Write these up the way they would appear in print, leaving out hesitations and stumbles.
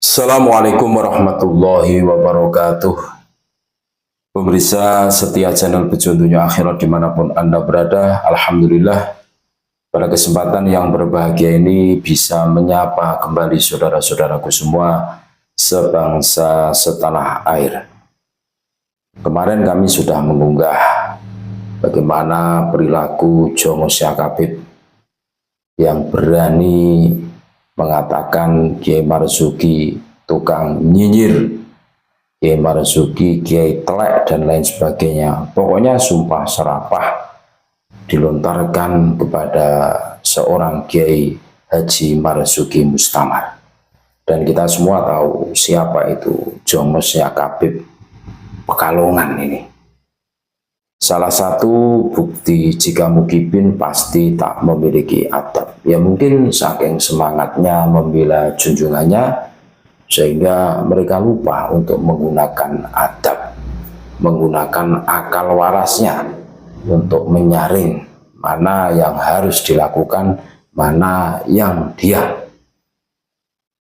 Assalamualaikum warahmatullahi wabarakatuh. Pemirsa setia channel Petunjuknya Akhirat dimanapun Anda berada, Alhamdulillah pada kesempatan yang berbahagia ini bisa menyapa kembali saudara-saudaraku semua sebangsa setanah air. Kemarin kami sudah mengunggah bagaimana perilaku Jongo Syakabib yang berani mengatakan Kiai Marzuki tukang nyinyir, Kiai Marzuki Kiai telek dan lain sebagainya. Pokoknya sumpah serapah dilontarkan kepada seorang Kiai Haji Marzuki Mustamar. Dan kita semua tahu siapa itu Jongo Syakabib Pekalongan ini. Salah satu bukti jika mukibin pasti tak memiliki adab. Ya mungkin saking semangatnya membela junjungannya sehingga mereka lupa untuk menggunakan adab, menggunakan akal warasnya untuk menyaring mana yang harus dilakukan, mana yang diam.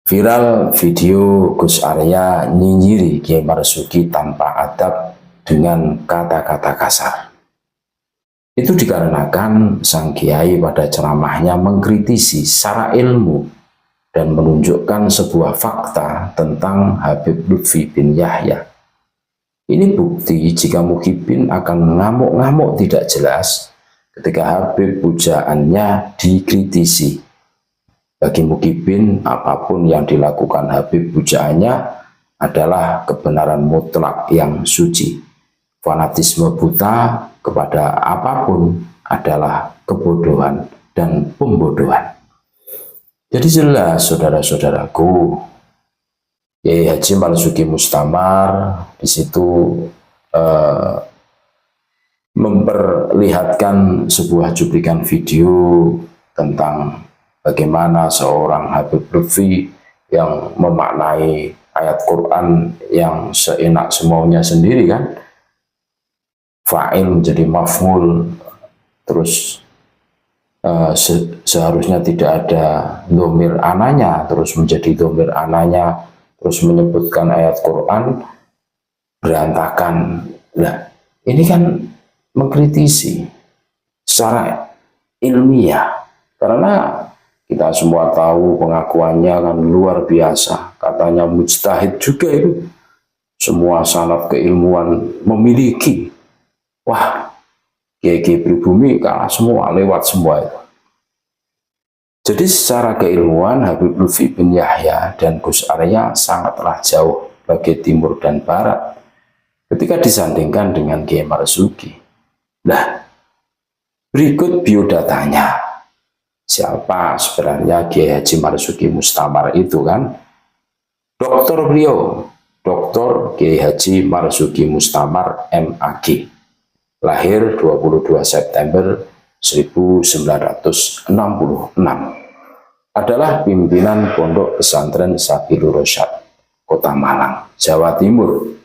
Viral video Gus Arya nyinyiri Kiai Marzuki tanpa adab dengan kata-kata kasar. Itu dikarenakan sang kiai pada ceramahnya mengkritisi secara ilmu dan menunjukkan sebuah fakta tentang Habib Lutfi bin Yahya. Ini bukti jika Muhyiddin akan ngamuk-ngamuk tidak jelas ketika Habib pujaannya dikritisi. Bagi Muhyiddin, apapun yang dilakukan Habib pujaannya adalah kebenaran mutlak yang suci. Fanatisme buta kepada apapun adalah kebodohan dan pembodohan. Jadi jelas saudara-saudaraku, Kiai Haji Marzuki Mustamar di situ memperlihatkan sebuah cuplikan video tentang bagaimana seorang Habib Lutfi yang memaknai ayat Quran yang seenak semaunya sendiri kan. Fa'il menjadi maf'ul, terus seharusnya tidak ada dhamir ananya, terus menjadi dhamir ananya, terus menyebutkan ayat Quran berantakan. Nah, ini kan mengkritisi secara ilmiah, karena kita semua tahu pengakuannya kan luar biasa, katanya mujtahid juga itu, semua sanad keilmuan memiliki. Wah, Kiai pribumi kalah semua, lewat semua itu. Jadi secara keilmuan Habib Lutfi bin Yahya dan Gus Arya sangatlah jauh bagi timur dan barat ketika disandingkan dengan Kiai Marzuki. Nah, berikut biodatanya. Siapa sebenarnya Kiai Haji Marzuki Mustamar itu kan? Doktor beliau, Doktor Kiai Haji Marzuki Mustamar MAG. Lahir 22 September 1966. Adalah pimpinan Pondok Pesantren Sabilur Rasyad, Kota Malang, Jawa Timur.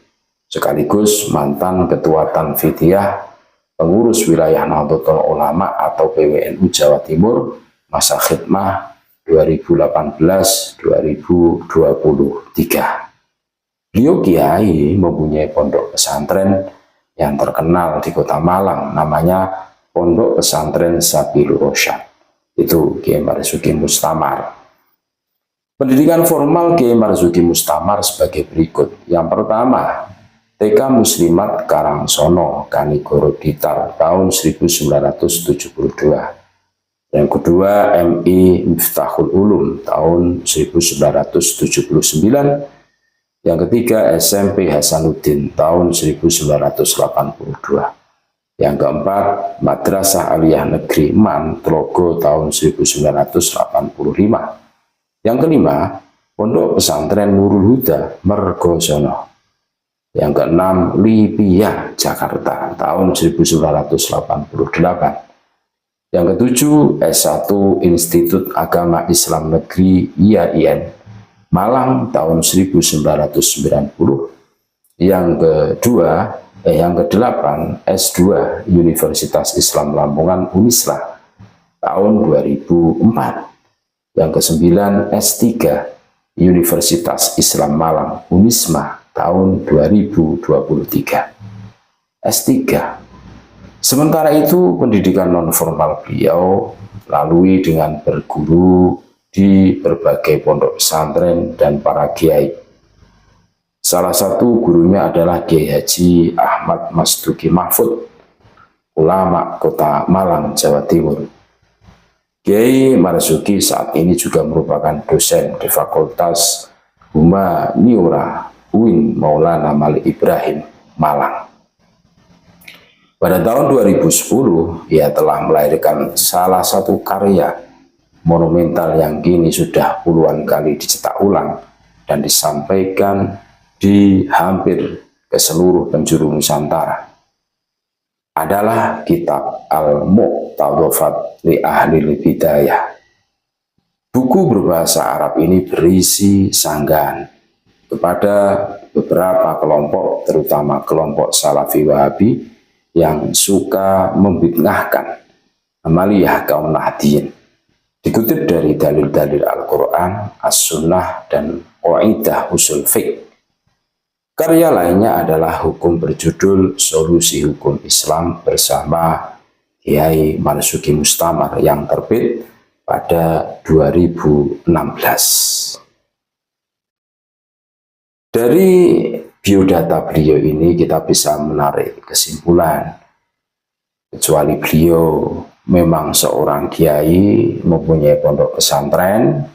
Sekaligus mantan Ketua Tanfidiyah, pengurus wilayah Nahdlatul Ulama atau PWNU Jawa Timur, masa khidmah 2018-2023. Beliau kiai mempunyai pondok pesantren yang terkenal di Kota Malang, namanya Pondok Pesantren Sabilur Rasyad. Itu Kiai Marzuki Mustamar. Pendidikan formal Kiai Marzuki Mustamar sebagai berikut. Yang pertama, TK Muslimat Karangsono, Kanigoro Ditar, tahun 1972. Yang kedua, MI Miftahul Ulum, tahun 1979. Yang ketiga, SMP Hasanuddin tahun 1982. Yang keempat, Madrasah Aliyah Negeri Man Tlogo tahun 1985. Yang kelima, Pondok Pesantren Nurul Huda Mergosono. Yang keenam, Libya Jakarta tahun 1988. Yang ketujuh, S1 Institut Agama Islam Negeri IAIN Malang tahun 1990. Yang kedelapan, S2 Universitas Islam Lamongan Unisla tahun 2004. Yang kesembilan, S3 Universitas Islam Malang Unisma tahun 2023 S3. Sementara itu pendidikan non-formal beliau lalui dengan berguru di berbagai pondok pesantren dan para kiai. Salah satu gurunya adalah Kiai Haji Ahmad Masduki Mahfud, ulama Kota Malang, Jawa Timur. Kiai Marzuki saat ini juga merupakan dosen di Fakultas Humaniora UIN Maulana Malik Ibrahim, Malang. Pada tahun 2010, ia telah melahirkan salah satu karya monumental yang kini sudah puluhan kali dicetak ulang dan disampaikan di hampir ke seluruh penjuru Nusantara. Adalah kitab Al-Muqtadafat li Ahli Bidayah. Buku berbahasa Arab ini berisi sanggahan kepada beberapa kelompok, terutama kelompok Salafi Wahabi yang suka membid'ahkan amaliyah kaum Nahdien. Dikutip dari dalil-dalil Al-Quran, As-Sunnah, dan Qaidah Usul Fiqh. Karya lainnya adalah hukum berjudul Solusi Hukum Islam bersama Kiai Marzuki Mustamar yang terbit pada 2016. Dari biodata beliau ini kita bisa menarik kesimpulan, kecuali beliau memang seorang kiai, mempunyai pondok pesantren,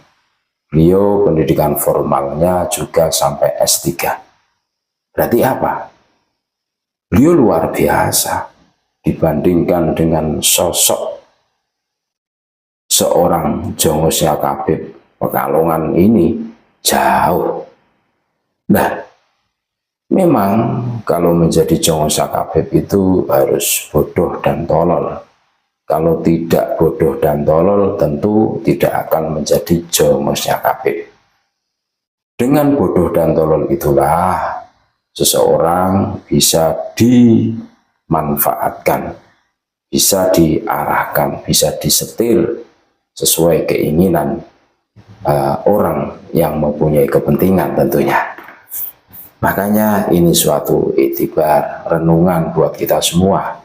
beliau pendidikan formalnya juga sampai S3. Berarti apa? Beliau luar biasa dibandingkan dengan sosok seorang Jongo Syah Kabib Pekalongan ini jauh. Nah, memang kalau menjadi Jongo Syah Kabib itu harus bodoh dan tolol. Kalau tidak bodoh dan tolol, tentu tidak akan menjadi Jongo Syah Kabib. Dengan bodoh dan tolol itulah seseorang bisa dimanfaatkan, bisa diarahkan, bisa disetir sesuai keinginan orang yang mempunyai kepentingan tentunya. Makanya ini suatu iktibar, renungan buat kita semua.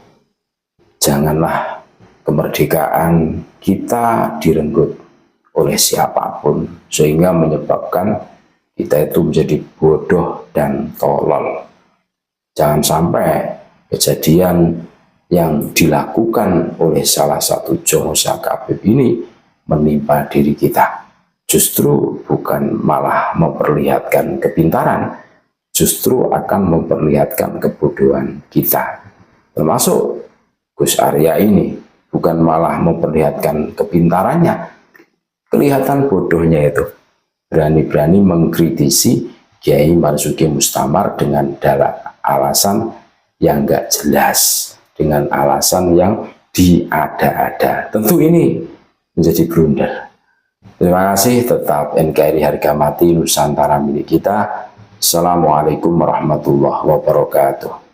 Janganlah kemerdekaan kita direnggut oleh siapapun, sehingga menyebabkan kita itu menjadi bodoh dan tolol. Jangan sampai kejadian yang dilakukan oleh salah satu Jongo Syah Kabib ini menimpa diri kita. Justru bukan malah memperlihatkan kepintaran, justru akan memperlihatkan kebodohan kita. Termasuk Gus Arya ini, bukan malah memperlihatkan kepintarannya, kelihatan bodohnya itu. Berani-berani mengkritisi Kiai Marzuki Mustamar dengan alasan yang enggak jelas, dengan alasan yang diada-ada. Tentu ini menjadi blunder. Terima kasih, tetap NKRI harga mati, Nusantara milik kita. Assalamualaikum warahmatullahi wabarakatuh.